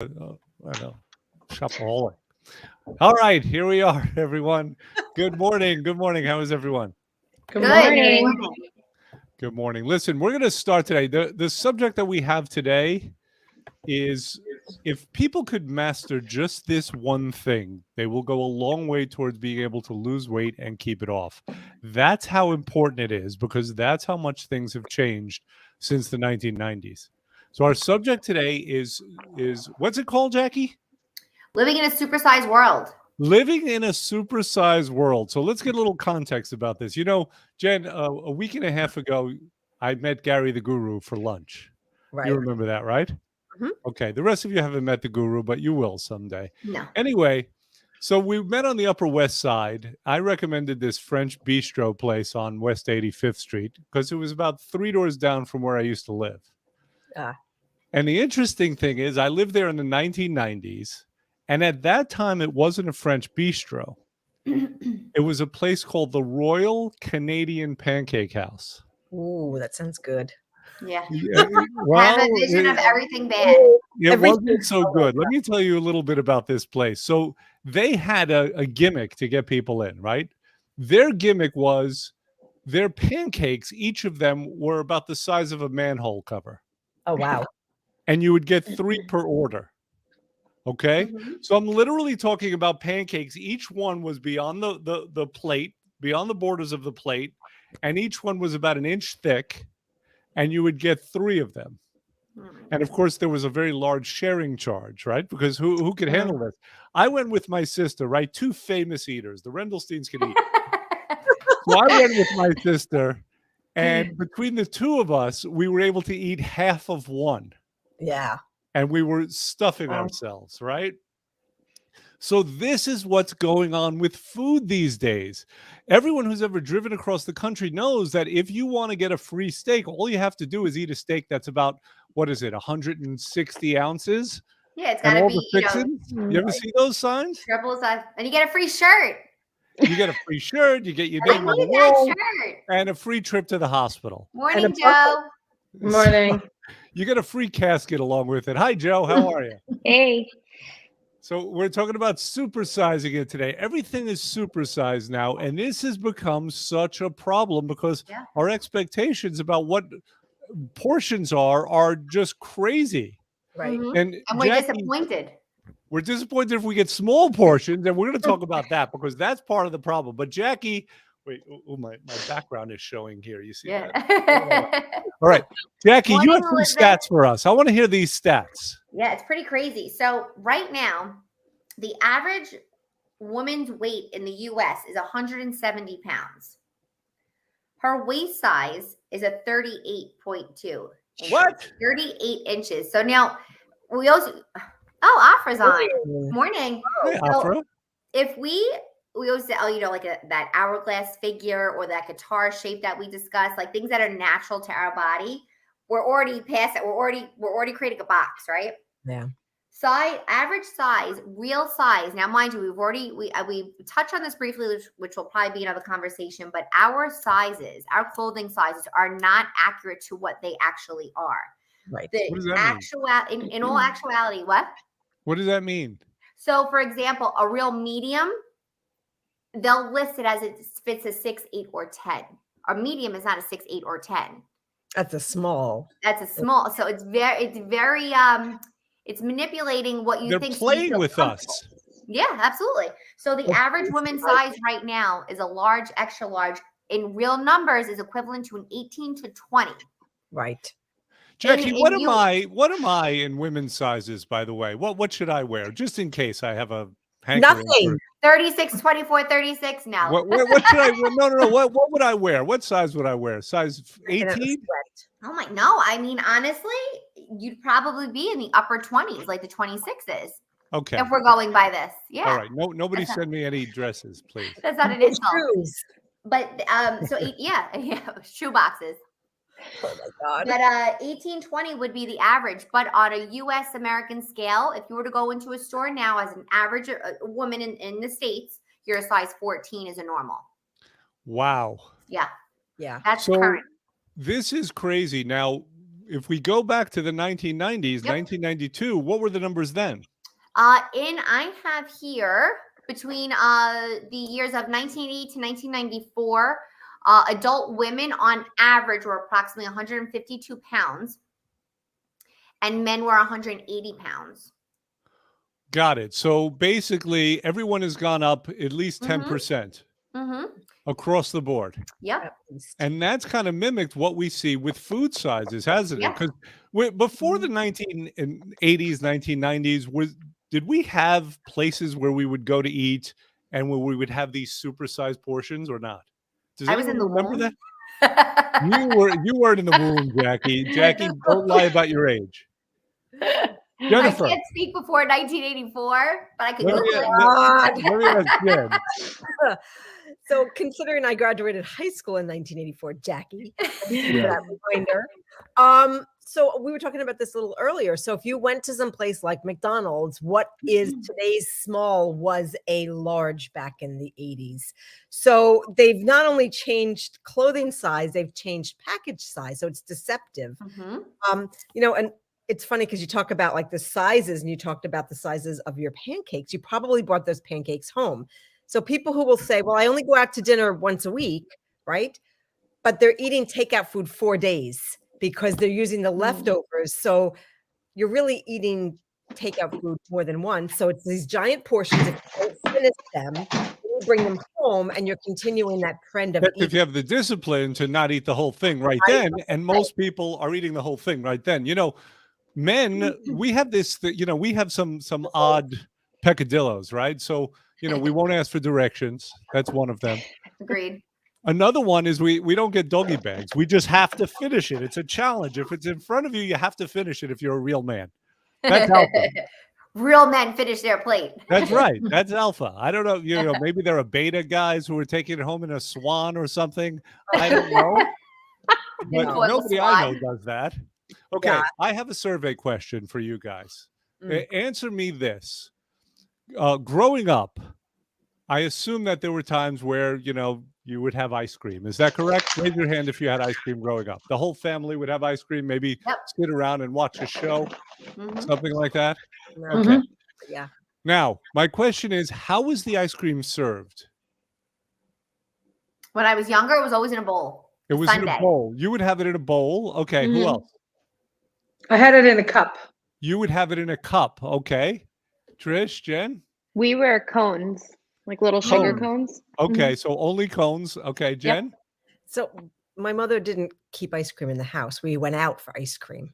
I know. Shopaholic. All right, here we are, everyone. Good morning. Good morning. How is everyone? Good Good morning. morning. Good morning. Listen, we're going to start today. The subject that we have today is if people could master just this one thing, they will go a long way towards being able to lose weight and keep it off. That's how important it is because that's how much things have changed since the 1990s. So our subject today is what's it called, Jackie? Living in a supersized world. Living in a supersized world. So let's get a little context about this. You know, Jen, a week and a half ago, I met Gary the Guru for lunch. Right. You remember that, right? Mhm. Okay. The rest of you haven't met the Guru, but you will someday. No. Anyway, so we met on the Upper West Side. I recommended this French bistro place on West 85th Street because it was about 3 doors down from where I used to live. Ah. And the interesting thing is, I lived there in the 1990s. And at that time, it wasn't a French bistro. It was a place called the Royal Canadian Pancake House. Ooh, that sounds good. Yeah. Well, Have a vision of everything bad. it Everything wasn't so good. Let me tell you a little bit about this place. So they had a gimmick to get people in, right? Their gimmick was their pancakes, each of them were about the size of a manhole cover. Oh, wow. And you would get 3 per order. Okay. Mhm. So I'm literally talking about pancakes. Each one was beyond the plate, beyond the borders of the plate, and each one was about an inch thick, and you would get 3 of them. And of course, there was a very large sharing charge, right? Because who could handle this? I went with my sister, right? 2 famous eaters. The Rendelsteins could eat. So I went with my sister, and between the 2 of us, we were able to eat half of one. Yeah. And we were stuffing ourselves, right? So this is what's going on with food these days. Everyone who's ever driven across the country knows that if you want to get a free steak, all you have to do is eat a steak that's about, what is it, 160 ounces? Yeah, it's And got to all be, the fixins? You ever see those signs? triple size. And you get a free shirt. You get a free shirt, you get your I name on the need that wall, shirt. and a free trip to the hospital. Morning, a Joe. Morning. You get a free casket along with it. Hi, Joe. How are you? Hey. So we're talking about supersizing it today. Everything is supersized now, and this has become such a problem because Yeah. our expectations about what portions are just crazy. Right. Mhm. And And we're Jackie, disappointed. we're disappointed if we get small portions, and we're going to talk about that because that's part of the problem. But Jackie, wait, my background is showing here. You see that? Yeah. All right, Jackie, you Morning, have some Elizabeth. stats for us. I want to hear these stats. Yeah, it's pretty crazy. So right now, the average woman's weight in the US is 170 pounds. Her waist size is a 38.2. inches. What? 38 inches. So now we also, Afra's on. Morning. Hey, So Afra. if we always say, like that hourglass figure or that guitar shape that we discussed, like things that are natural to our body, we're already past it. We're already creating a box, right? Yeah. Size, average size, real size. Now, mind you, we touched on this briefly, which will probably be another conversation. But our sizes, our clothing sizes, are not accurate to what they actually are. Right. The What does that mean? in all actuality, what? What does that mean? So, for example, a real medium, they'll list it as it fits a 6, 8, or 10. A medium is not a 6, 8, or 10. That's a small. That's a small. So it's very it's manipulating what you They're think. So you playing feel with comfortable. us. Yeah, absolutely. So the average woman's size right now is a large, extra large. In real numbers, is equivalent to an 18 to 20. Right. Jackie, in what am I in women's sizes, by the way? What should I wear? Just in case I have a hankering Nothing. for- 36, 24, 36 now. What should I wear? No. What would I wear? What size would I wear? Size 18? Oh my, no. I mean, honestly, you'd probably be in the upper 20s, like the 26s. Okay. If we're going by this. Yeah. All right. Nobody That's send me any dresses, please. That's not an insult. Shoes. But so yeah, shoe boxes. Oh my God. But 1820 would be the average. But on a U.S. American scale, if you were to go into a store now as an average woman in the States, you're a size 14 is a normal. Wow. Yeah. Yeah. That's So current. this is crazy. Now, if we go back to the 1990s, 1992, what were the numbers then? I have here between the years of 1980 to 1994, adult women on average were approximately 152 pounds, and men were 180 pounds. Got it. So basically, everyone has gone up at least 10% across the board. Yep. And that's kind of mimicked what we see with food sizes, hasn't it? Because before the 1980s, 1990s, did we have places where we would go to eat and where we would have these supersized portions or not? Does anyone remember that? You weren't in the womb, Jackie. Jackie, don't lie about your age. Jennifer. I can't speak before 1984, but I could God. Google it. So considering I graduated high school in 1984, Jackie, that reminder. So we were talking about this a little earlier. So if you went to some place like McDonald's, what is today's small was a large back in the 80s. So they've not only changed clothing size, they've changed package size. So it's deceptive. You know, and it's funny because you talk about like the sizes and you talked about the sizes of your pancakes. You probably brought those pancakes home. So people who will say, well, I only go out to dinner once a week, right? But they're eating takeout food 4 days because they're using the leftovers. So you're really eating takeout food more than once. So it's these giant portions. If you don't finish them, you bring them home and you're continuing that trend of if you have the discipline to not eat the whole thing right then, and most people are eating the whole thing right then. You know, men, we have this, you know, we have some odd peccadillos, right? So, you know, we won't ask for directions. That's one of them. Agreed. Another one is we don't get doggy bags. We just have to finish it. It's a challenge. If it's in front of you, you have to finish it if you're a real man. That's alpha. Real men finish their plate. That's right. That's alpha. I don't know. You know, maybe there are beta guys who are taking it home in a swan or something. I don't know. But nobody I know does that. Okay. Yeah. I have a survey question for you guys. Answer me this. Growing up, I assume that there were times where, you know, you would have ice cream. Is that correct? Raise your hand if you had ice cream growing up. The whole family would have ice cream, maybe sit around and watch a show, something like that. Okay. Yeah. Now, my question is, how was the ice cream served? When I was younger, it was always in a bowl. It was in a bowl. You would have it in a bowl. Okay. Who else? I had it in a cup. You would have it in a cup. Okay. Trish, Jen? We wear cones, like little sugar cones. Okay, so only cones. Okay, Jen? Yep. So my mother didn't keep ice cream in the house. We went out for ice cream.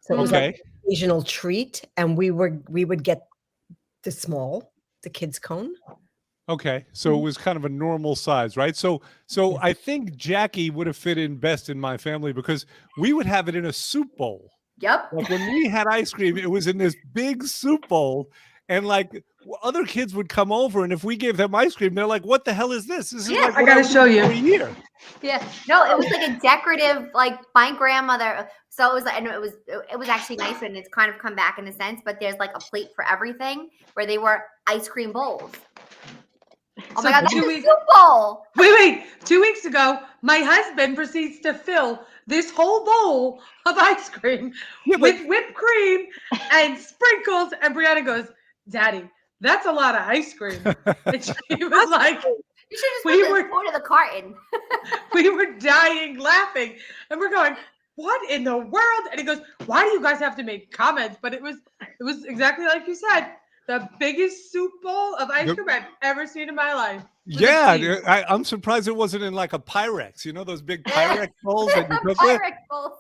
So it was like an occasional treat, and we would get the kids' cone. Okay, so it was kind of a normal size, right? So I think Jackie would have fit in best in my family because we would have it in a soup bowl. Yep. Like when we had ice cream, it was in this big soup bowl. And like other kids would come over, and if we gave them ice cream, they're like, "What the hell is this? This is like I gotta show you." Yeah, no, it was like a decorative. Like my grandmother, so it was like, and it was actually nice, and it's kind of come back in a sense. But there's like a plate for everything, where they were ice cream bowls. Oh my God, that's a soup bowl. Wait. 2 weeks ago, my husband proceeds to fill this whole bowl of ice cream with whipped cream and sprinkles, and Brianna goes, "Daddy, that's a lot of ice cream." And she was like, "You should just go to the carton." We were dying laughing, and we're going, "What in the world?" And he goes, "Why do you guys have to make comments?" But it was exactly like you said, the biggest soup bowl of ice cream I've ever seen in my life. Yeah, I'm surprised it wasn't in like a Pyrex. You know those big Pyrex bowls that you cook with? Pyrex bowls.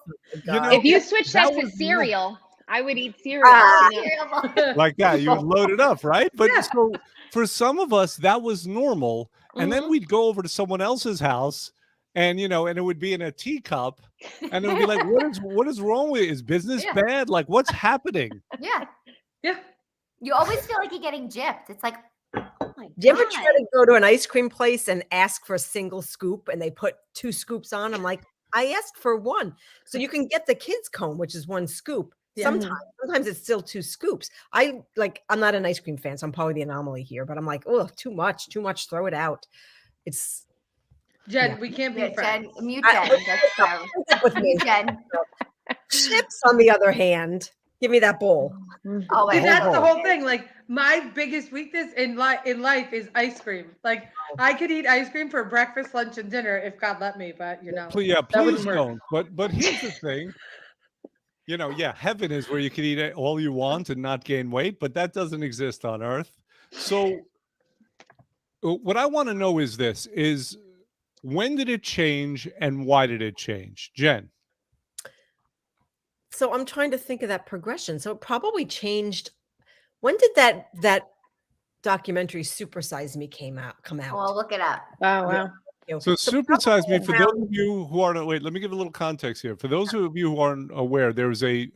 You know, if you switch that to cereal, I would eat cereal. Like that, you would load it up, right? But so for some of us, that was normal. And then we'd go over to someone else's house, and you know, and it would be in a teacup, and it would be like, what is wrong with it? Is business bad? Like, what's happening? Yeah. Yeah. You always feel like you're getting gypped. It's like, oh my God. Do you ever try to go to an ice cream place and ask for a single scoop, and they put 2 scoops on? I'm like, I asked for 1. So you can get the kids' cone, which is 1 scoop. Yeah. Sometimes it's still 2 scoops. I'm not an ice cream fan, so I'm probably the anomaly here, but I'm like, oh, too much, throw it out. Jen, we can't be friends. Jen, mute Jen. That's Mute Jen. Chips, on the other hand, give me that bowl. Oh, See, wait. that's the Oh. whole thing. Like my biggest weakness in life is ice cream. Like I could eat ice cream for breakfast, lunch, and dinner if God let me, but Yeah, that please wouldn't work. don't. But here's the thing. Heaven is where you can eat all you want and not gain weight, but that doesn't exist on earth. So what I want to know is this: is when did it change and why did it change, Jen? So I'm trying to think of that progression. So it probably changed. When did that documentary "Supersize Me" come out? Well, look it up. Oh, wow. So Supersize Me, for those around- of you who aren't, wait, let me give a little context here. For those of you who aren't aware, there was a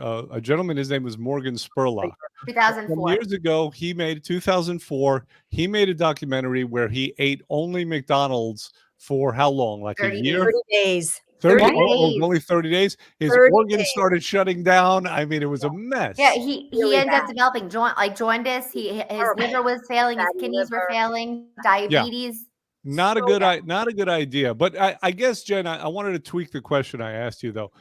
gentleman, his name was Morgan Spurlock. 2004. Some years ago, 2004, he made a documentary where he ate only McDonald's for how long? Like 30 a year? 30 days. 30 30 oh, days. only 30 days. His 30 organs days. started shutting down. I mean, it was a mess. Yeah, he Really ended up bad. developing jaundice. His Horrible. liver was failing. His Fatty kidneys were liver. failing. Diabetes. Not a So good bad. not a good idea. But I guess, Jen, I wanted to tweak the question I asked you though.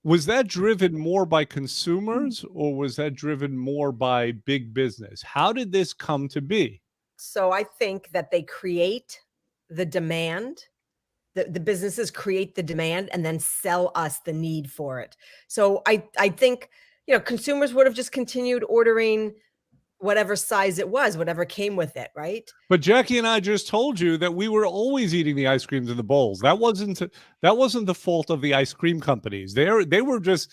Was that driven more by consumers or was that driven more by big business? How did this come to be? So I think that they create the demand. The businesses create the demand and then sell us the need for it. So I think, consumers would have just continued ordering whatever size it was, whatever came with it, right? But Jackie and I just told you that we were always eating the ice creams in the bowls. That wasn't the fault of the ice cream companies. They were just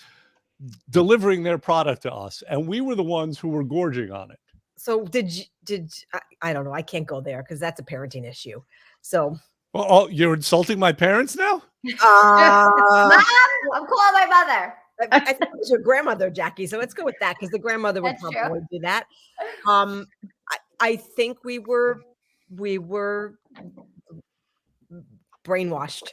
delivering their product to us, and we were the ones who were gorging on it. So I don't know. I can't go there because that's a parenting issue. So Oh, you're insulting my parents now? Mom, I'm calling my mother. I think it was your grandmother, Jackie. So let's go with that because the grandmother would That's true. probably do that. I think we were brainwashed.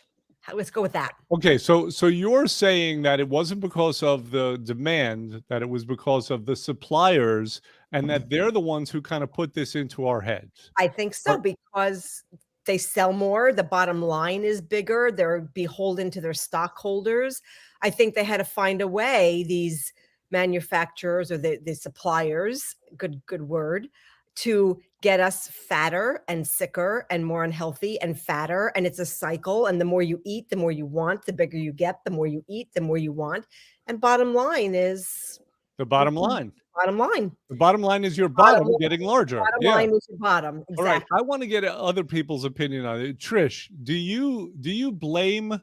Let's go with that. Okay, so you're saying that it wasn't because of the demand, that it was because of the suppliers, and that they're the ones who kind of put this into our heads. I think so because they sell more. The bottom line is bigger. They're beholden to their stockholders. I think they had to find a way, these manufacturers or the suppliers, good word, to get us fatter and sicker and more unhealthy and fatter. And it's a cycle. And the more you eat, the more you want, the bigger you get, the more you eat, the more you want. And bottom line is The bottom line. bottom line. The bottom line is your Bottom bottom getting larger. Bottom Yeah. line is your bottom. Exactly. All right. I want to get other people's opinion on it. Trish, do you blame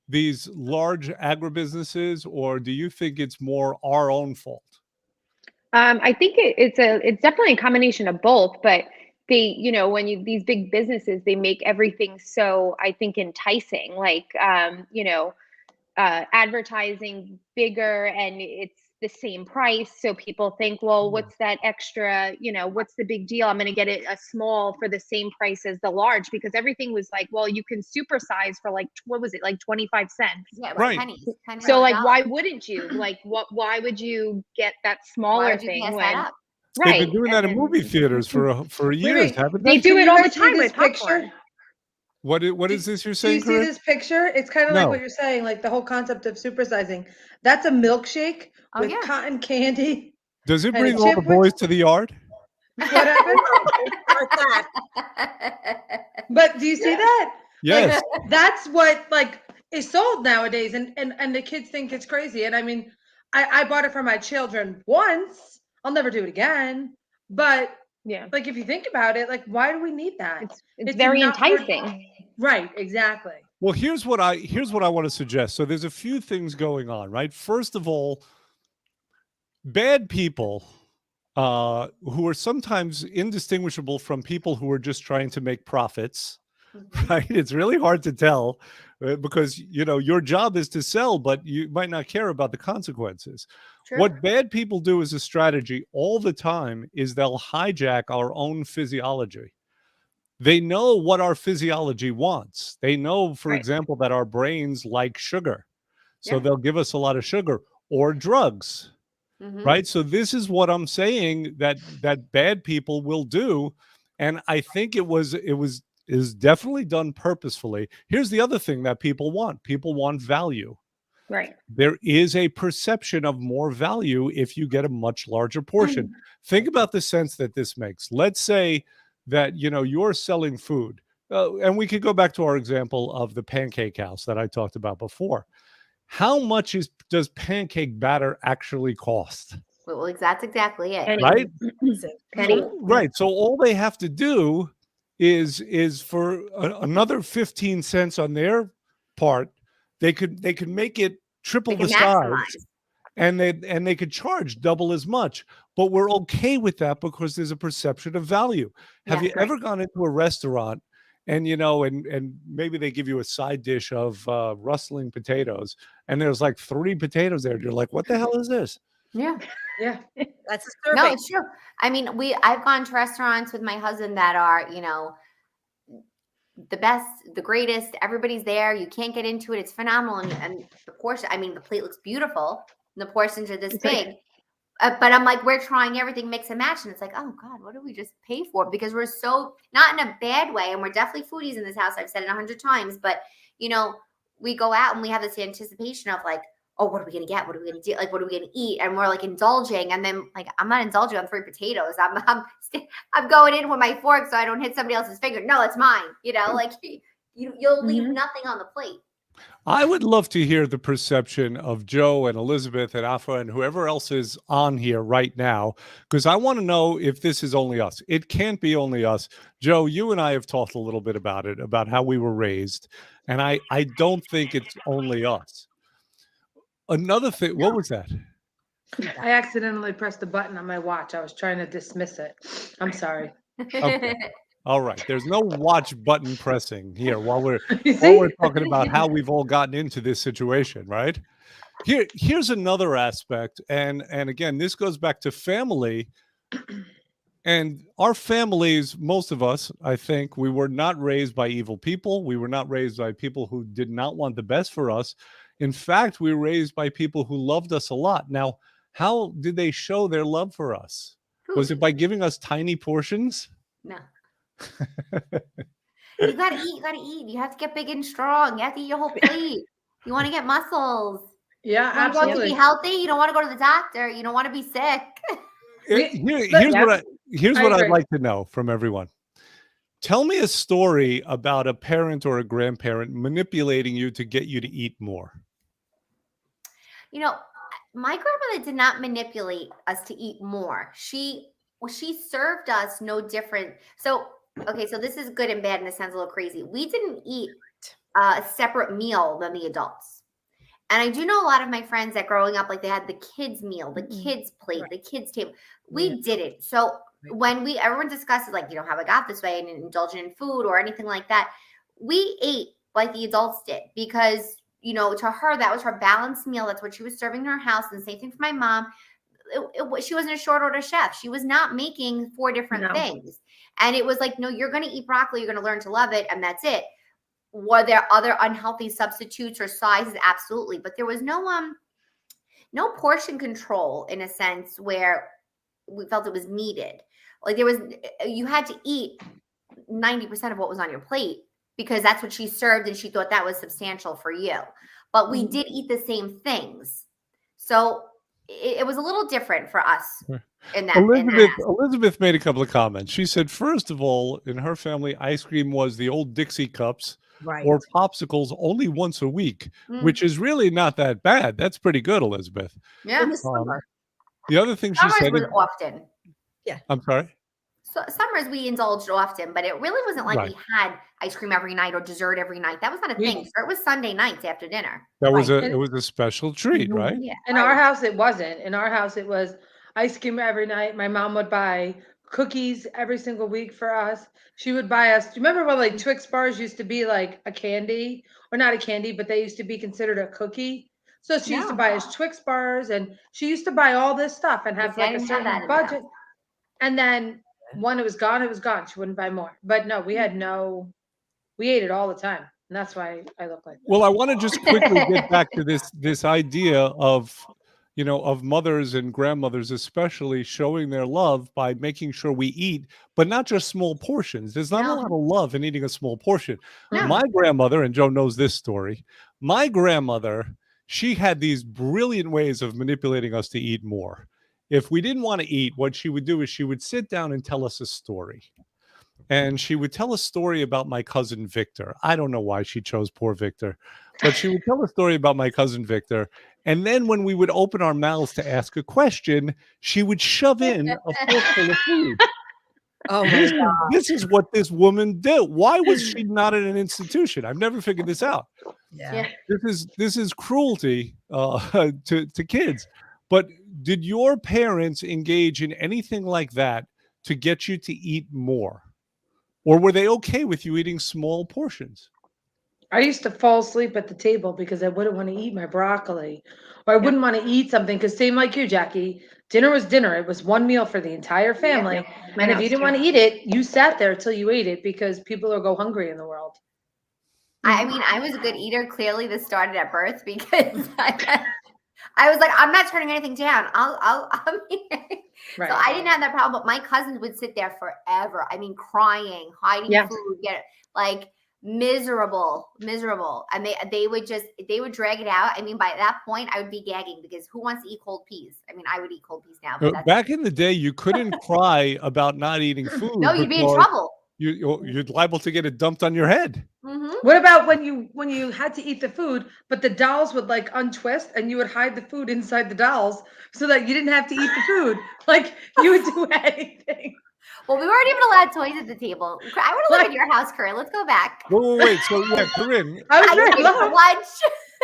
these large agribusinesses, or do you think it's more our own fault? I think it's definitely a combination of both, but they, these big businesses, they make everything so, I think, enticing, like, advertising bigger and it's the same price. So people think, well, what's that extra, what's the big deal? I'm going to get it a small for the same price as the large, because everything was like, well, you can supersize for like, what was it? Like 25 cents. Yeah, Right. pennies. So like, why wouldn't you why would you get that smaller thing pass when, that up? They've right? been doing that in And movie theaters for years, wait. haven't They they? do Can it you all the guys see time this with popcorn. picture? What is this you're Do you saying, see Corinne? this picture? It's kind of No. like what you're saying, like the whole concept of supersizing. That's a milkshake Oh, with yeah. cotton candy. Does it and a bring all the chip with- boys to the yard? What happened? Start that. But do you see that? Yes. Like, that's what is sold nowadays, and the kids think it's crazy. And I mean, I bought it for my children once. I'll never do it again. But Yeah, like, if you think about it, like, why do we need that? it's very not for- enticing. Right, exactly. Well, here's what I want to suggest. So there's a few things going on, right? First of all, bad people who are sometimes indistinguishable from people who are just trying to make profits, right? It's really hard to tell because your job is to sell, but you might not care about the consequences. True. What bad people do as a strategy all the time is they'll hijack our own physiology. They know what our physiology wants. They know, for Right. example, that our brains like sugar. So Yeah. they'll give us a lot of sugar or drugs, Mhm. right? So this is what I'm saying that bad people will do. And I think it is definitely done purposefully. Here's the other thing that people want. People want value. Right. There is a perception of more value if you get a much larger portion. Think about the sense that this makes. Let's say that, you're selling food. And we could go back to our example of the pancake house that I talked about before. How much does pancake batter actually cost? Well, that's exactly it. Right? Penny. Right. So all they have to do is for another 15 cents on their part, they could make it triple They the can size, maximize. and they could charge double as much. But we're okay with that because there's a perception of value. Have Yeah, you ever gone into a restaurant and and maybe they give you a side dish of rustling potatoes, and there's like 3 potatoes there, and you're like, what the hell is this? Yeah. Yeah. That's a No, survey. it's true. I mean, I've gone to restaurants with my husband that are, the best, the greatest. Everybody's there. You can't get into it. It's phenomenal. And the portion, I mean, the plate looks beautiful. And the portions are this big. But I'm like, we're trying everything mix and match. And it's like, oh God, what did we just pay for? Because we're so, not in a bad way. And we're definitely foodies in this house. I've said it 100 times. But, we go out and we have this anticipation of like, oh, what are we going to get? What are we going to do? Like, what are we going to eat? And we're like indulging. And then like, I'm not indulging on 3 potatoes. I'm going in with my fork so I don't hit somebody else's finger. No, it's mine. Like you'll leave nothing on the plate. I would love to hear the perception of Joe and Elizabeth and Afa and whoever else is on here right now, because I want to know if this is only us. It can't be only us. Joe, you and I have talked a little bit about it, about how we were raised, and I don't think it's only us. Another thing, what was that? I accidentally pressed a button on my watch. I was trying to dismiss it. I'm sorry. Okay. All right. There's no watch button pressing here while we're You see? talking about how we've all gotten into this situation, right? Here's another aspect, and again, this goes back to family. And our families, most of us, I think, we were not raised by evil people. We were not raised by people who did not want the best for us. In fact, we were raised by people who loved us a lot. Now, how did they show their love for us? Was it by giving us tiny portions? No. You gotta eat. You gotta eat. You have to get big and strong. You have to eat your whole plate. You want to get muscles. Yeah, You want to absolutely. be healthy. You don't want to go to the doctor. You don't want to be sick. Here's what I'd agree. like to know from everyone. Tell me a story about a parent or a grandparent manipulating you to get you to eat more. My grandmother did not manipulate us to eat more. She served us no different. So, okay, so this is good and bad, and this sounds a little crazy. We didn't eat a separate meal than the adults. And I do know a lot of my friends that growing up, like they had the kids' meal, the kids' plate, the kids' table. We didn't. So when everyone discusses like, how I got this way and indulging in food or anything like that, we ate like the adults did because to her, that was her balanced meal. That's what she was serving in her house. And the same thing for my mom. She wasn't a short order chef. She was not making 4 different things. And it was like, no, you're going to eat broccoli. You're going to learn to love it. And that's it. Were there other unhealthy substitutes or sizes? Absolutely. But there was no portion control in a sense where we felt it was needed. Like you had to eat 90% of what was on your plate, because that's what she served and she thought that was substantial for you. But we did eat the same things. So it was a little different for us in that. Elizabeth made a couple of comments. She said, first of all, in her family, ice cream was the old Dixie cups or popsicles only once a week, which is really not that bad. That's pretty good, Elizabeth. Yeah. The other thing she said was often. Yeah. I'm sorry? So summers we indulged often, but it really wasn't like we had ice cream every night or dessert every night. That was not a thing. So it was Sunday nights after dinner. That was it was a special treat, right? Yeah. In our house, it wasn't. In our house, it was ice cream every night. My mom would buy cookies every single week for us. She would buy us. Do you remember when like Twix bars used to be like a candy, or not a candy, but they used to be considered a cookie? So she used to buy us Twix bars, and she used to buy all this stuff and have like a certain budget. And then when it was gone, it was gone. She wouldn't buy more. But no, we ate it all the time. And that's why I look like that. Well, I want to just quickly get back to this idea of, of mothers and grandmothers, especially showing their love by making sure we eat, but not just small portions. There's not a lot of love in eating a small portion. No. My grandmother, and Joe knows this story, my grandmother, she had these brilliant ways of manipulating us to eat more. If we didn't want to eat, what she would do is she would sit down and tell us a story. And she would tell a story about my cousin Victor. I don't know why she chose poor Victor, but she would tell a story about my cousin Victor. And then when we would open our mouths to ask a question, she would shove in a forkful of food. Oh my God. This is what this woman did. Why was she not in an institution? I've never figured this out. Yeah. This is cruelty to kids. But did your parents engage in anything like that to get you to eat more? Or were they okay with you eating small portions? I used to fall asleep at the table because I wouldn't want to eat my broccoli, or I wouldn't want to eat something. Because same like you, Jackie, dinner was dinner. It was one meal for the entire family. My And if house you didn't too. want to eat it, you sat there till you ate it, because people will go hungry in the world. I mean, I was a good eater. Clearly, this started at birth because I was like, I'm not turning anything down. I mean, Right. so I didn't have that problem. But my cousins would sit there forever. I mean, crying, hiding Yeah. food, get like miserable, and they would drag it out. I mean, by that point, I would be gagging because who wants to eat cold peas? I mean, I would eat cold peas now. But that's, Back in the day, you couldn't cry about not eating food. no, you'd be in because trouble. You're liable to get it dumped on your head. Mhm. What about when you had to eat the food, but the dolls would like untwist and you would hide the food inside the dolls so that you didn't have to eat the food? Like you would do anything. Well, we weren't even allowed toys at the table. I want to live in your house, Corinne. Let's go back. Wait. So yeah, Corinne, I was I very would eat low. lunch.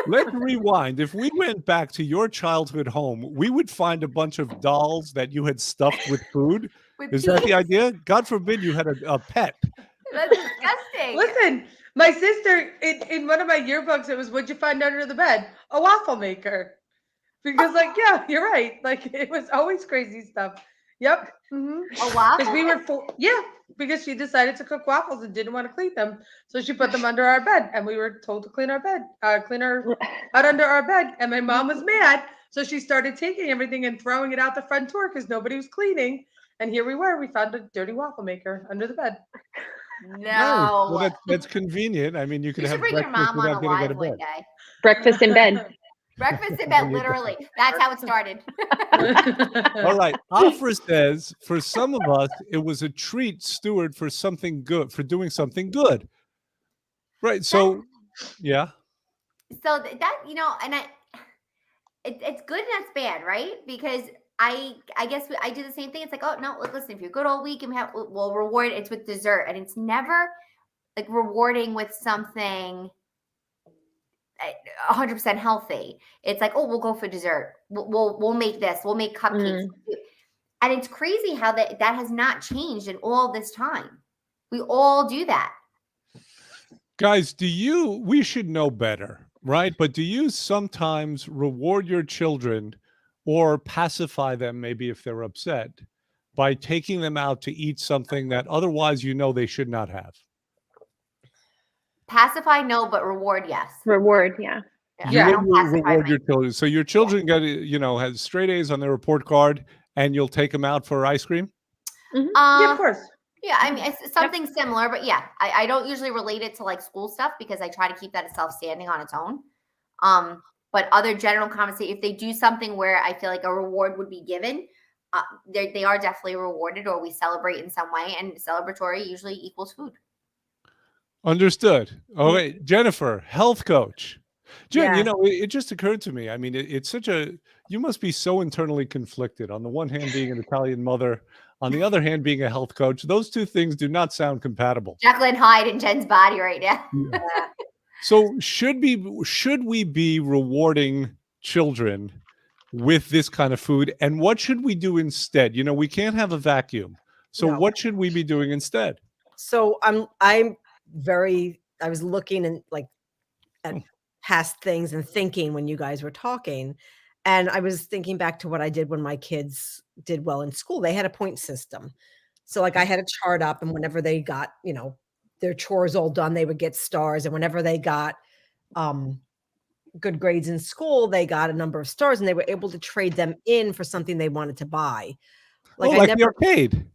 let's rewind. If we went back to your childhood home, we would find a bunch of dolls that you had stuffed with food. With Is that peas. the idea? God forbid you had a pet. That's disgusting. Listen, my sister in one of my yearbooks, it was, what'd you find under the bed? A waffle maker. Because like, yeah, you're right. Like it was always crazy stuff. Yep. A Because waffle? we were because she decided to cook waffles and didn't want to clean them. So she put them under our bed, and we were told to clean our bed, clean our out under our bed. And my mom was mad. So she started taking everything and throwing it out the front door because nobody was cleaning. And here we were. We found a dirty waffle maker under the bed. No. Well, that's convenient. I mean, you could You should have bring your breakfast mom on without a getting out live of one bed. day. Breakfast in bed. Breakfast in bed, literally. That's how it started. All right. Afra says, for some of us, it was a treat, Stuart, for something good, for doing something good. Right. So, yeah. So that, and it's good and that's bad, right? Because I guess I do the same thing. It's like, oh no, listen, if you're good all week and we'll reward, it's with dessert, and it's never like rewarding with something 100% healthy. It's like, oh, we'll go for dessert. We'll make this. We'll make cupcakes. And it's crazy how that has not changed in all this time. We all do that. Guys, we should know better, right? But do you sometimes reward your children or pacify them, maybe if they're upset, by taking them out to eat something that otherwise they should not have? Pacify, no, but reward, yes. Reward, yeah. You I don't pacify reward my your children. So your children get, has straight A's on their report card, and you'll take them out for ice cream? Yeah, of course. Yeah, I mean, it's something similar, but yeah, I don't usually relate it to like school stuff because I try to keep that as self-standing on its own. But other general conversation, if they do something where I feel like a reward would be given, they are definitely rewarded, or we celebrate in some way, and celebratory usually equals food. Understood. All right, Jennifer, health coach. Jen, Yeah. it just occurred to me. I mean, it's you must be so internally conflicted. On the one hand, being an Italian mother, on the other hand, being a health coach. Those two things do not sound compatible. Jacqueline Hyde in Jen's body right now. So should we be rewarding children with this kind of food? And what should we do instead? We can't have a vacuum. So No. what should we be doing instead? So I was looking and at past things and thinking when you guys were talking, and I was thinking back to what I did when my kids did well in school. They had a point system. So I had a chart up, and whenever they got, their chores all done, they would get stars. And whenever they got good grades in school, they got a number of stars, and they were able to trade them in for something they wanted to buy. Like the arcade.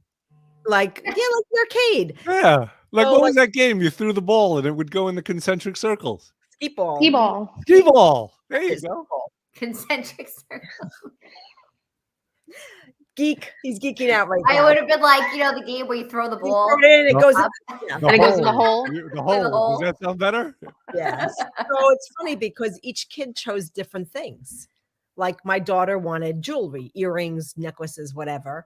Like the arcade. Yeah. Like, So, what was that game? You threw the ball and it would go in the concentric circles. People. T-ball. T-ball. There you It's go. people. Concentric circle. Geek. He's geeking out right I now. would have been like, the game where you throw the You ball. throw it in and it No. goes. The And it goes in the hole. The hole. Does that sound better? Yes. So it's funny because each kid chose different things. Like my daughter wanted jewelry, earrings, necklaces, whatever.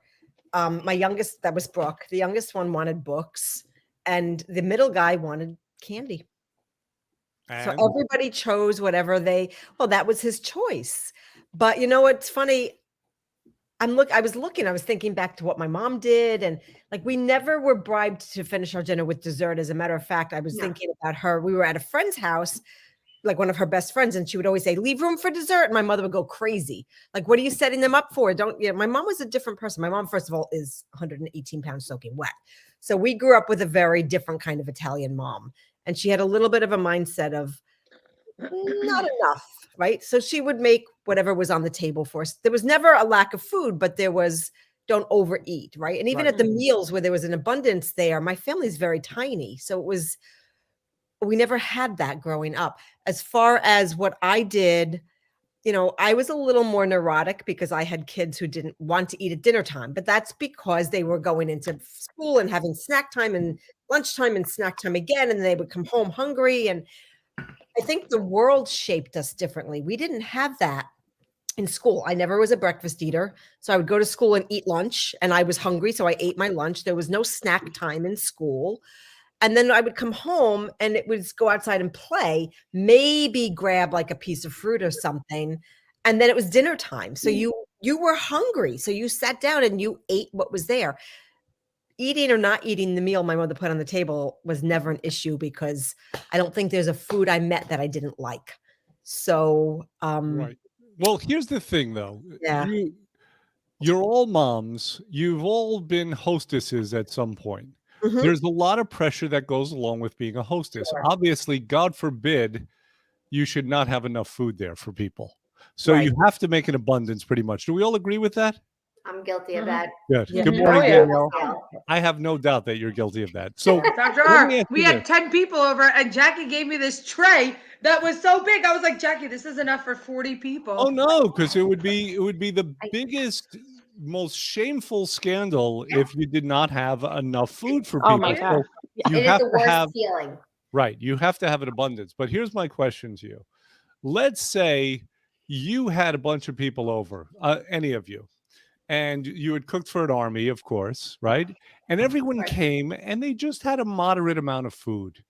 My youngest, that was Brooke. The youngest one wanted books, and the middle guy wanted candy. So And everybody chose whatever that was his choice. But you know what's funny? I was thinking back to what my mom did, and like we never were bribed to finish our dinner with dessert. As a matter of fact, I was thinking about her. We were at a friend's house, like one of her best friends, and she would always say, "Leave room for dessert." And my mother would go crazy. Like, what are you setting them up for? My mom was a different person. My mom, first of all, is 118 pounds soaking wet. So we grew up with a very different kind of Italian mom. And she had a little bit of a mindset of not enough, right? So she would make whatever was on the table for us. There was never a lack of food, but there was don't overeat, right? And even at the meals where there was an abundance there, my family's very tiny. So we never had that growing up. As far as what I did, I was a little more neurotic because I had kids who didn't want to eat at dinner time, but that's because they were going into school and having snack time and lunchtime and snack time again, and they would come home hungry. And I think the world shaped us differently. We didn't have that in school. I never was a breakfast eater. So I would go to school and eat lunch, and I was hungry, so I ate my lunch. There was no snack time in school. And then I would come home and it would go outside and play, maybe grab like a piece of fruit or something. And then it was dinner time. So you were hungry. So you sat down and you ate what was there. Eating or not eating the meal my mother put on the table was never an issue because I don't think there's a food I met that I didn't like. So, right. Well, here's the thing though. Yeah. You're all moms. You've all been hostesses at some point. Mhm. There's a lot of pressure that goes along with being a hostess. Sure. Obviously, God forbid, you should not have enough food there for people. So Right. you have to make an abundance pretty much. Do we all agree with that? I'm guilty of that. Good. Yeah. Good Mhm. morning, Oh, yeah. Danielle. I have no doubt that you're guilty of that. So Dr. let me R, ask we you had this. 10 people over, and Jackie gave me this tray that was so big. I was like, Jackie, this is enough for 40 people. Oh no, because it would be the biggest, most shameful scandal if you did not have enough food for people. Oh my God. So you It is have the to worst have feeling. right. You have to have an abundance. But here's my question to you. Let's say you had a bunch of people over, any of you, and you had cooked for an army, of course, right? And everyone came and they just had a moderate amount of food.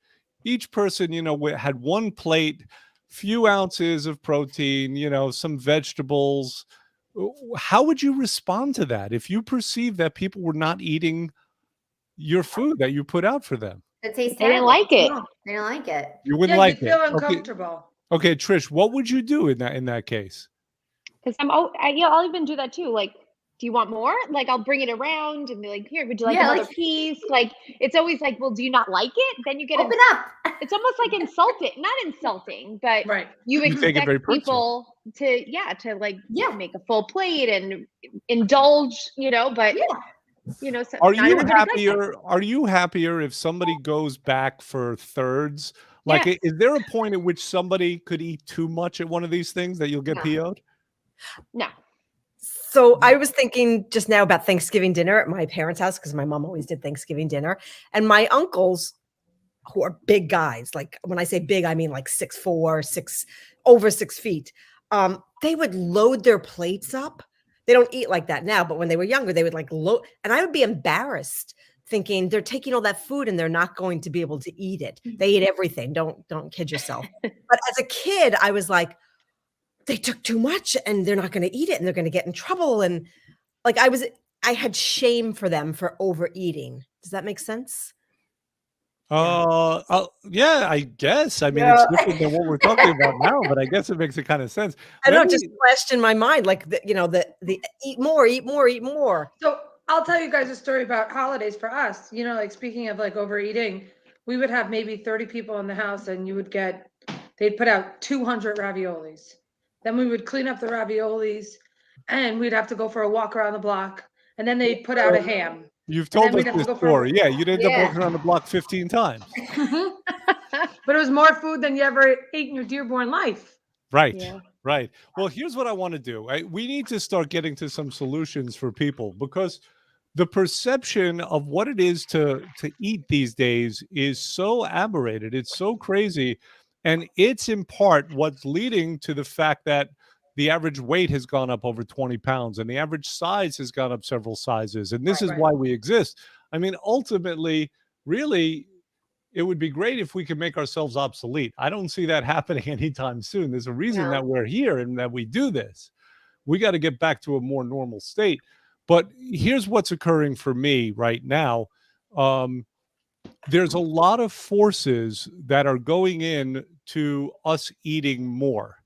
Each person, had one plate, few ounces of protein, some vegetables. How would you respond to that if you perceived that people were not eating your food that you put out for them? It tastes They didn't terrible. like it. No, they don't like it. You wouldn't Yeah, like you feel it. uncomfortable. Okay, Trish, what would you do in that case? Because I'll even do that too. Like, do you want more? Like, I'll bring it around and be like, here, would you like Yeah, another like- piece? Like, it's always like, well, do you not like it? Then you get Open up. it's almost like insulting, not insulting, but Right. you You take it expect very personal. people to like Yeah. make a full plate and indulge, but Yeah. so Are not you everybody's like that. happier? Are you happier if somebody goes back for thirds? Like, Yes. is there a point at which somebody could eat too much at one of these things that you'll get No. PO'd? No. So I was thinking just now about Thanksgiving dinner at my parents' house because my mom always did Thanksgiving dinner. And my uncles, who are big guys, like when I say big, I mean like 6'4", over 6 feet. They would load their plates up. They don't eat like that now, but when they were younger, they would like load, and I would be embarrassed thinking they're taking all that food and they're not going to be able to eat it. They eat everything. Don't kid yourself. But as a kid, I was like, they took too much and they're not going to eat it and they're going to get in trouble. And like I had shame for them for overeating. Does that make sense? Yeah, I guess. I mean, Yeah. it's different than what we're talking about now, but I guess it makes it kind of sense. I Let know, me- just flashed in my mind, like the eat more, eat more, eat more. So I'll tell you guys a story about holidays for us. Like speaking of like overeating, we would have maybe 30 people in the house and they'd put out 200 raviolis. Then we would clean up the raviolis and we'd have to go for a walk around the block. And then they'd put out a ham. You've then told us we'd have to this go for- story. Yeah, you'd end up Yeah. walking around the block 15 times. But it was more food than you ever ate in your dearborn life. Right. Yeah. Right. Well, here's what I want to do. We need to start getting to some solutions for people, because the perception of what it is to eat these days is so aberrated. It's so crazy. And it's in part what's leading to the fact that the average weight has gone up over 20 pounds and the average size has gone up several sizes. And this is why we exist. I mean, ultimately, really, it would be great if we could make ourselves obsolete. I don't see that happening anytime soon. There's a reason that we're here and that we do this. We got to get back to a more normal state. But here's what's occurring for me right now. There's a lot of forces that are going in to us eating more.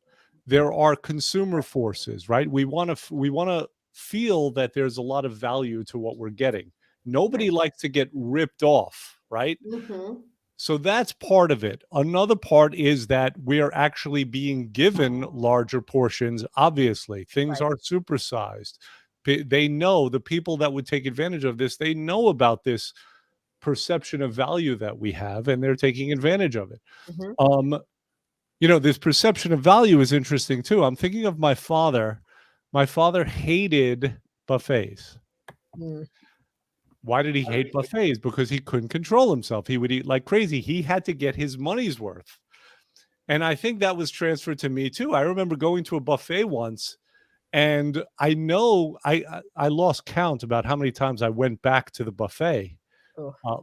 There are consumer forces, right? We want to feel that there's a lot of value to what we're getting. Nobody likes to get ripped off, right? Mm-hmm. So that's part of it. Another part is that we are actually being given larger portions. Obviously, things are supersized. They know, the people that would take advantage of this, they know about this perception of value that we have, and they're taking advantage of it. This perception of value is interesting too. I'm thinking of my father. My father hated buffets. Why did he hate buffets? Because he couldn't control himself. He would eat like crazy. He had to get his money's worth. And I think that was transferred to me too. I remember going to a buffet once, and I know I lost count about how many times I went back to the buffet.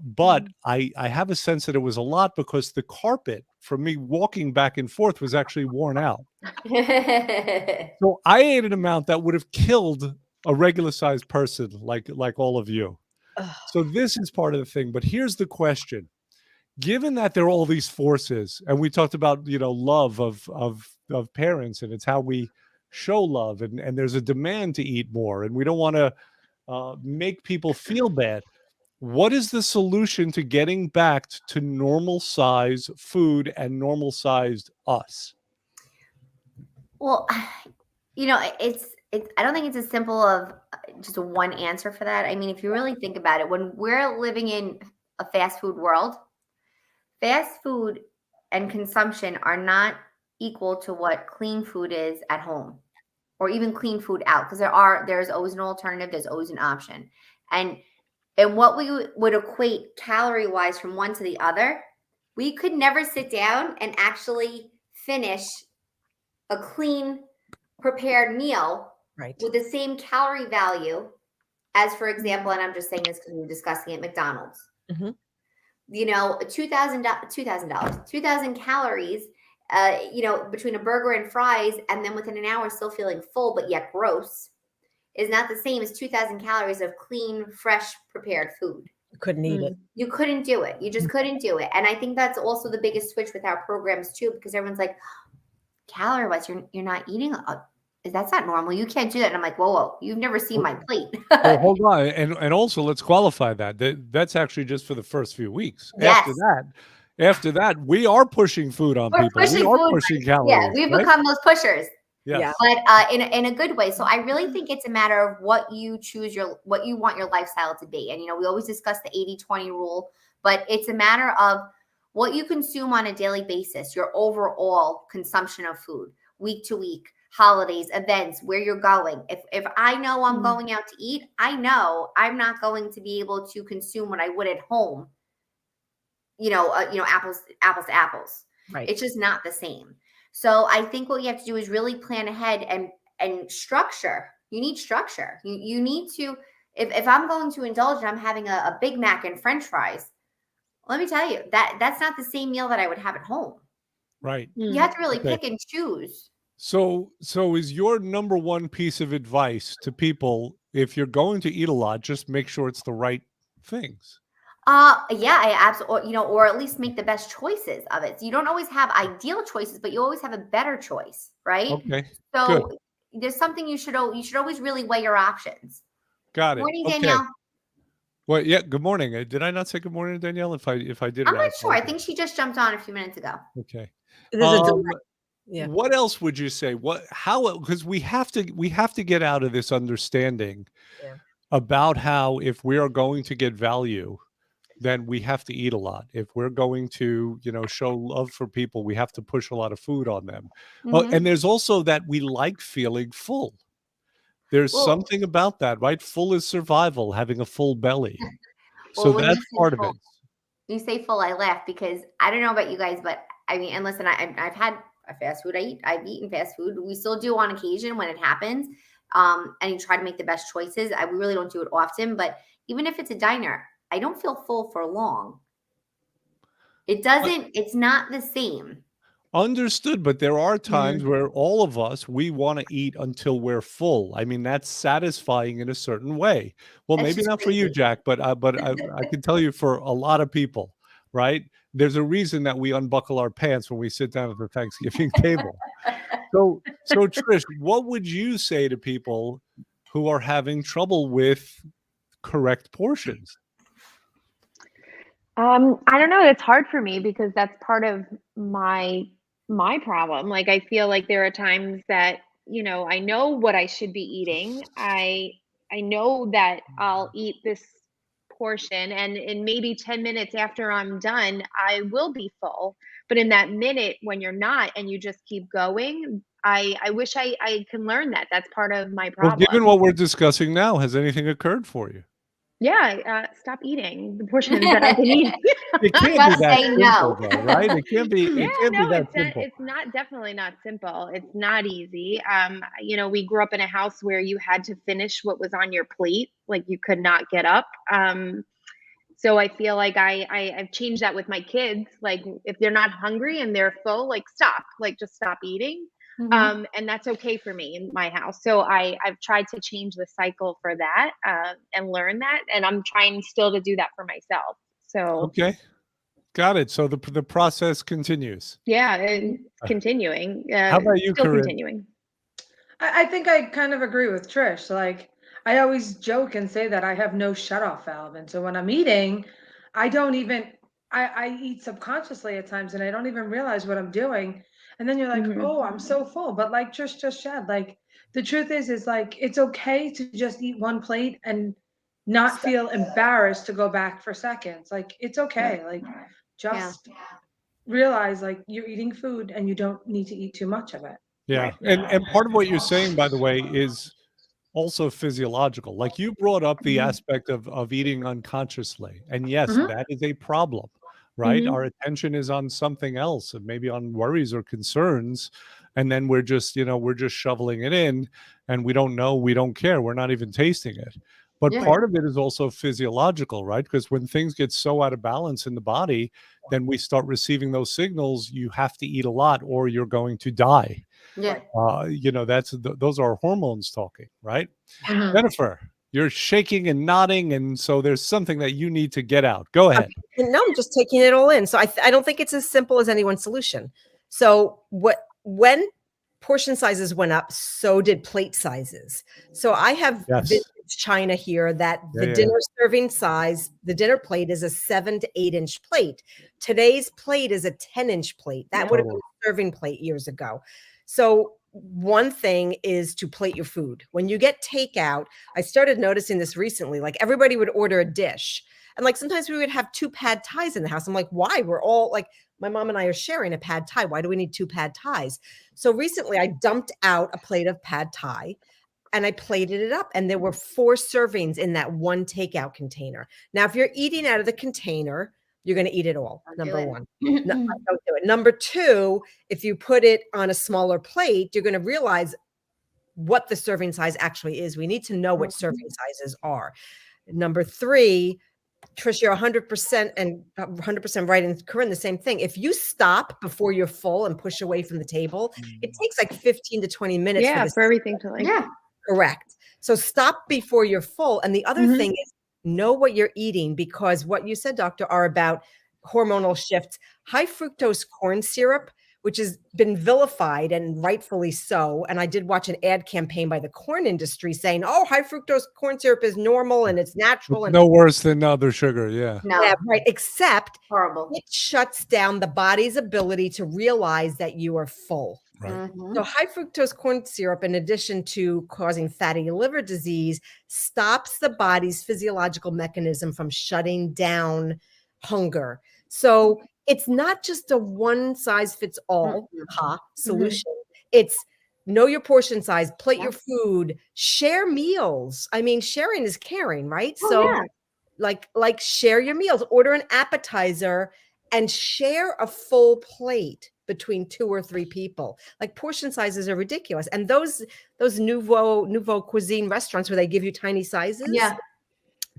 But I have a sense that it was a lot, because the carpet from me walking back and forth was actually worn out. So I ate an amount that would have killed a regular sized person like all of you. So this is part of the thing. But here's the question. Given that there are all these forces, and we talked about, love of parents, and it's how we show love, and there's a demand to eat more, and we don't want to make people feel bad. What is the solution to getting back to normal size food and normal sized us? Well, it's I don't think it's as simple of just a one answer for that. I mean, if you really think about it, when we're living in a fast food world, fast food and consumption are not equal to what clean food is at home, or even clean food out, because there's always an alternative, there's always an option. And what we would equate calorie wise from one to the other, we could never sit down and actually finish a clean prepared meal with the same calorie value as, for example, and I'm just saying this because we were discussing at McDonald's. 2,000 calories, between a burger and fries, and then within an hour still feeling full but yet gross, is not the same as 2,000 calories of clean, fresh, prepared food. You couldn't eat it. You couldn't do it. You just couldn't do it. And I think that's also the biggest switch with our programs too, because everyone's like, calorie-wise, you're not eating. That's not normal. You can't do that. And I'm like, whoa, you've never seen my plate. Well, hold on. And also, let's qualify that's actually just for the first few weeks. Yes. After that, we are pushing food on people. We are pushing calories. Yeah, we've become those pushers. Yes. But in a good way. So I really think it's a matter of what you choose what you want your lifestyle to be. And, we always discuss the 80-20 rule, but it's a matter of what you consume on a daily basis, your overall consumption of food, week to week, holidays, events, where you're going. If I know I'm going out to eat, I know I'm not going to be able to consume what I would at home. Apples to apples. Right. It's just not the same. So I think what you have to do is really plan ahead and structure. You need structure. You need to, if I'm going to indulge and I'm having a Big Mac and French fries, let me tell you that's not the same meal that I would have at home. Right. You have to really pick and choose. So is your number one piece of advice to people, if you're going to eat a lot, just make sure it's the right things? Yeah, I absolutely, or at least make the best choices of it. So you don't always have ideal choices, but you always have a better choice, right? Okay. So good. There's something you should always really weigh your options. Got it. Morning, okay. Danielle. Well, yeah. Good morning. Did I not say good morning to Danielle? If I did, I'm not sure. I think she just jumped on a few minutes ago. Okay. Yeah. What else would you say? Because we have to get out of this understanding about how, if we are going to get value, then we have to eat a lot. If we're going to, show love for people, we have to push a lot of food on them. Mhm. And there's also that we like feeling full. There's Well- something about that, right? Full is survival, having a full belly. Well, So when you that's say part of full- it. You say full, I laugh because I don't know about you guys, but I mean, and listen, I've had a fast food. I've eaten fast food. We still do on occasion when it happens. And you try to make the best choices. We really don't do it often, but even if it's a diner, I don't feel full for long. It doesn't, it's not the same. Understood, but there are times where all of us, we want to eat until we're full. I mean, that's satisfying in a certain way. Well, That's maybe just not for you, crazy. Jack, but I can tell you for a lot of people, right? There's a reason that we unbuckle our pants when we sit down at the Thanksgiving table. So Trish, what would you say to people who are having trouble with correct portions? I don't know. It's hard for me because that's part of my problem. Like I feel like there are times that, I know what I should be eating. I know that I'll eat this portion and in maybe 10 minutes after I'm done, I will be full. But in that minute when you're not and you just keep going, I wish I can learn that. That's part of my Well, problem. given what we're discussing now, has anything occurred for you? Yeah, stop eating the portions that I've been eating. It can't Just be that say simple, no. though, right? It can't be. Yeah, It can't be no, that simple. it's not definitely not simple. It's not easy. We grew up in a house where you had to finish what was on your plate, like you could not get up. So I feel like I've changed that with my kids. Like if they're not hungry and they're full, like stop, like just stop eating. And that's okay for me in my house. So I've tried to change the cycle for that and learn that, and I'm trying still to do that for myself. So Okay, got it. So the process continues. yeah, it's continuing. How about you, Still Corinne? continuing. I think I kind of agree with Trish. Like, I always joke and say that I have no shut-off valve. And so when I'm eating, I don't even, I eat subconsciously at times and I don't even realize what I'm doing. And then you're like, oh, I'm so full. But like Trish just said, like, the truth is like, it's okay to just eat one plate and not feel embarrassed to go back for seconds. Like, it's okay. Like, just realize like you're eating food and you don't need to eat too much of it. Yeah, and part of what you're saying, by the way, is also physiological. Like you brought up the aspect of eating unconsciously, and yes, that is a problem, right? Our attention is on something else, and maybe on worries or concerns, and then we're just shoveling it in, and we don't know, we don't care, we're not even tasting it. But part of it is also physiological, right? Because when things get so out of balance in the body, then we start receiving those signals, you have to eat a lot or you're going to die. Yeah. Those are hormones talking, right? Jennifer, you're shaking and nodding, and so there's something that you need to get out. Go ahead. No, I'm just taking it all in. So I don't think it's as simple as anyone's solution. So when portion sizes went up, so did plate sizes. So I have vintage china here that the dinner serving size, the dinner plate is a 7 to 8 inch plate. Today's plate is a 10-inch plate. That would have been a serving plate years ago. So one thing is to plate your food. When you get takeout, I started noticing this recently, like everybody would order a dish. And like sometimes we would have 2 pad thais in the house. I'm like, why? We're all like, my mom and I are sharing a pad thai. Why do we need 2 pad thais? So recently I dumped out a plate of pad thai and I plated it up. And there were 4 servings in that one takeout container. Now, if you're eating out of the container, you're going to eat it all. Number one. No, don't do it. Number 2, if you put it on a smaller plate, you're going to realize what the serving size actually is. We need to know what serving sizes are. Number 3, Trish, you're 100% and 100% right. And Corinne, the same thing. If you stop before you're full and push away from the table, it takes like 15 to 20 minutes for everything to like. Correct. So stop before you're full. And the other thing is know what you're eating, because what you said, doctor, are about hormonal shifts. High fructose corn syrup, which has been vilified and rightfully so. And I did watch an ad campaign by the corn industry saying, oh, high fructose corn syrup is normal and it's natural. It's no worse than other sugar. Yeah. No. Yeah, right. Except Horrible. it shuts down the body's ability to realize that you are full. Right. Mhm. So high fructose corn syrup, in addition to causing fatty liver disease, stops the body's physiological mechanism from shutting down hunger. So it's not just a one size fits all solution. It's know your portion size, plate your food, share meals. I mean, sharing is caring, right? Oh, So yeah. like share your meals, order an appetizer and share a full plate between 2 or 3 people. Like portion sizes are ridiculous. And those nouveau cuisine restaurants where they give you tiny sizes, Yeah.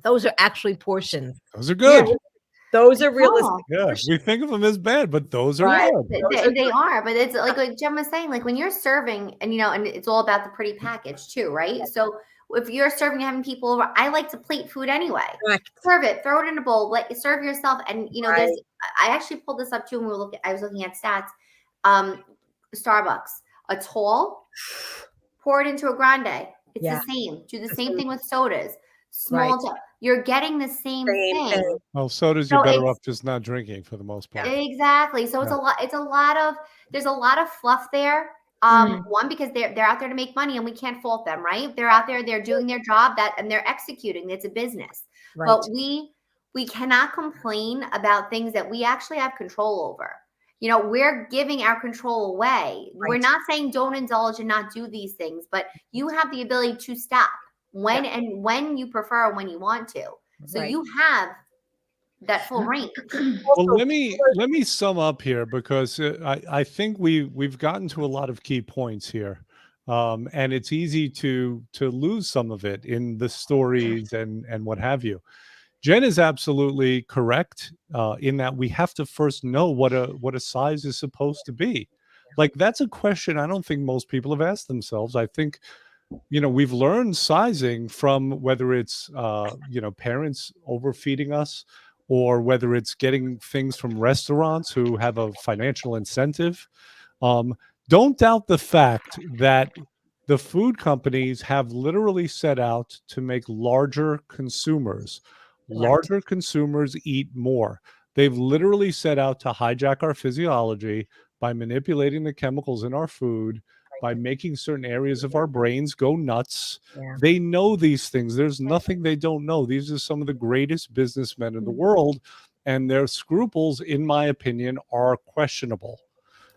those are actually portions. Those are good. Those are realistic. Yeah, portions. we think of them as bad, but those are Right. good. They are, but it's like Jen was saying, like when you're serving, and and it's all about the pretty package too, right? So if you're serving, having people over, I like to plate food anyway. Correct. Serve it, throw it in a bowl, let serve yourself. And Right. I actually pulled this up too when I was looking at stats. Starbucks, a tall, pour it into a grande. It's Yeah. the same. Do the The same same. thing with sodas. Small Right. you're getting the same thing. Well, sodas, So you're better it's- off just not drinking for the most part. Exactly. So it's Yeah. there's a lot of fluff there. One, because they're out there to make money and we can't fault them, right? They're out there, they're doing their job and they're executing. It's a business. Right. But we cannot complain about things that we actually have control over. We're giving our control away. Right. We're not saying don't indulge and not do these things, but you have the ability to stop when you prefer and when you want to. So Right. you have that full range. Well, let me sum up here, because I think we've gotten to a lot of key points here, and it's easy to lose some of it in the stories and what have you. Jen is absolutely correct in that we have to first know what a size is supposed to be. Like, that's a question I don't think most people have asked themselves. I think we've learned sizing from whether it's parents overfeeding us, or whether it's getting things from restaurants who have a financial incentive. Don't doubt the fact that the food companies have literally set out to make larger consumers. Larger consumers eat more. They've literally set out to hijack our physiology by manipulating the chemicals in our food, by making certain areas of our brains go nuts. Yeah. They know these things. There's nothing they don't know. These are some of the greatest businessmen in the world, and their scruples, in my opinion, are questionable.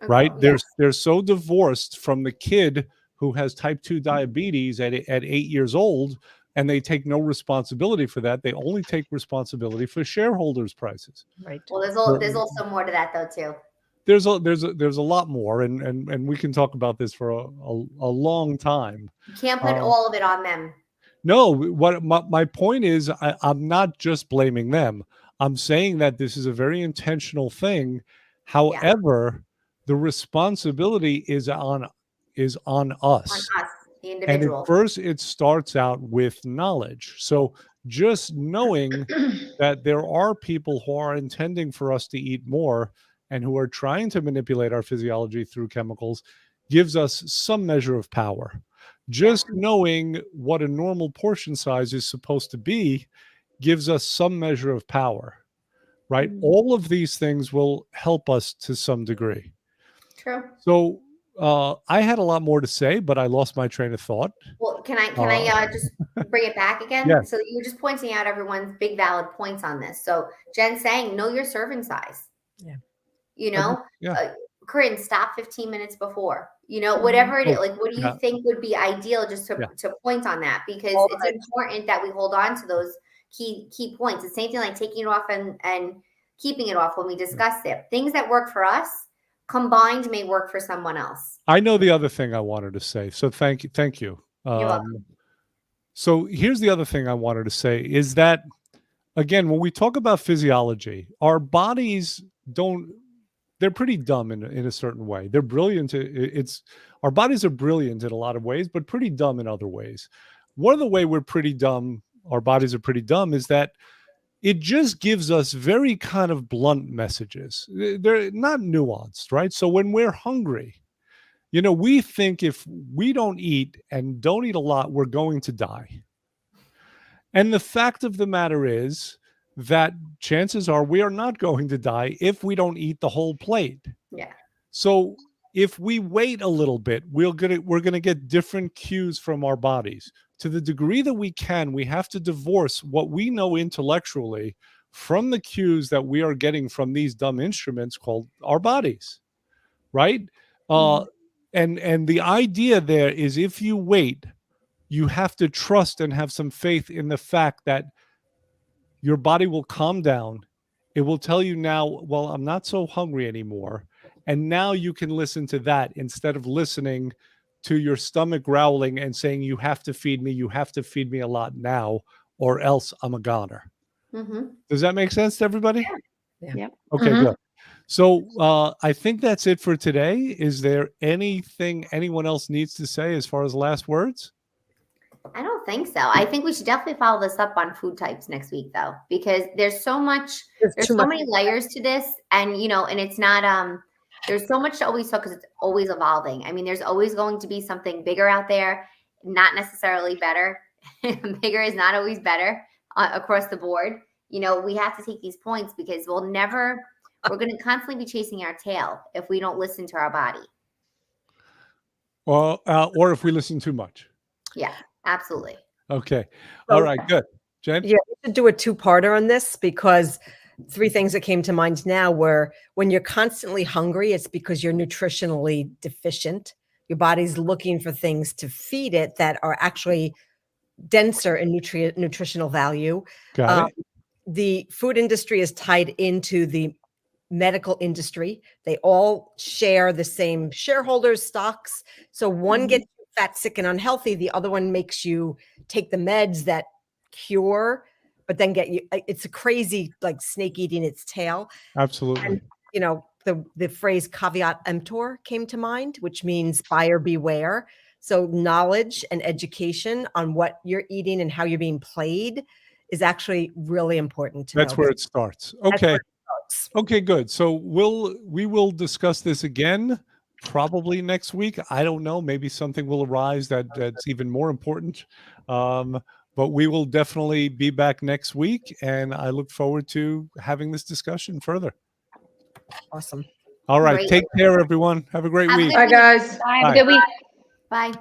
Right? Yes. They're so divorced from the kid who has type 2 diabetes at 8 years old, and they take no responsibility for that. They only take responsibility for shareholders' prices. Right. Well, there's also more to that though too. There's a lot more, and we can talk about this for a long time. You can't put all of it on them. No, what my point is, I'm not just blaming them. I'm saying that this is a very intentional thing. However, the responsibility is on us. On us, the individual. And first, it starts out with knowledge. So just knowing that there are people who are intending for us to eat more and who are trying to manipulate our physiology through chemicals gives us some measure of power. Just knowing what a normal portion size is supposed to be gives us some measure of power, right? All of these things will help us to some degree. True. So I had a lot more to say, but I lost my train of thought. Well, can I just bring it back again? Yes. So you were just pointing out everyone's big valid points on this. So Jen saying, know your serving size. Yeah. Corinne, stop 15 minutes before. Whatever it is. Like, what do you think would be ideal, just to point on that? Because it's important that we hold on to those key points. The same thing like taking it off and keeping it off when we discussed it. Things that work for us combined may work for someone else. I know the other thing I wanted to say. So thank you. You're welcome. So here's the other thing I wanted to say is that, again, when we talk about physiology, our bodies they're pretty dumb in a certain way. They're brilliant. Our bodies are brilliant in a lot of ways, but pretty dumb in other ways. One of the way our bodies are pretty dumb, is that it just gives us very kind of blunt messages. They're not nuanced, right? So when we're hungry, we think if we don't eat and don't eat a lot, we're going to die. And the fact of the matter is that chances are we are not going to die if we don't eat the whole plate. Yeah. So if we wait a little bit, we're gonna get different cues from our bodies. To the degree that we can, we have to divorce what we know intellectually from the cues that we are getting from these dumb instruments called our bodies, right? And the idea there is, if you wait, you have to trust and have some faith in the fact that your body will calm down. It will tell you now, well, I'm not so hungry anymore. And now you can listen to that instead of listening to your stomach growling and saying, you have to feed me a lot now, or else I'm a goner. Does that make sense to everybody? Yeah. Yep. Okay, good. So I think that's it for today. Is there anything anyone else needs to say as far as last words? I don't think so. I think we should definitely follow this up on food types next week, though, because there's so many layers to this, and and it's not there's so much to always talk, because it's always evolving. I mean, there's always going to be something bigger out there, not necessarily better. Bigger is not always better across the board. We have to take these points, because we're going to constantly be chasing our tail if we don't listen to our body. Well, or if we listen too much. Yeah, absolutely. Okay. All right, good. Jen? Yeah, we should do a two-parter on this, because 3 things that came to mind now were, when you're constantly hungry, it's because you're nutritionally deficient. Your body's looking for things to feed it that are actually denser in nutritional value. Got it. The food industry is tied into the medical industry. They all share the same shareholders, stocks. So one gets you fat, sick, and unhealthy. The other one makes you take the meds that cure, but then get you. It's a crazy, like, snake eating its tail. Absolutely. And the phrase caveat emptor came to mind, which means buyer beware. So knowledge and education on what you're eating and how you're being played is actually really important to know. That's where it starts. Okay. Okay, good. So we will discuss this again probably next week. I don't know. Maybe something will arise that's even more important. But we will definitely be back next week, and I look forward to having this discussion further. Awesome. All right. Great. Take care, everyone. Have a great Have a week. good Bye, week. guys. Bye. Have a good week. Bye.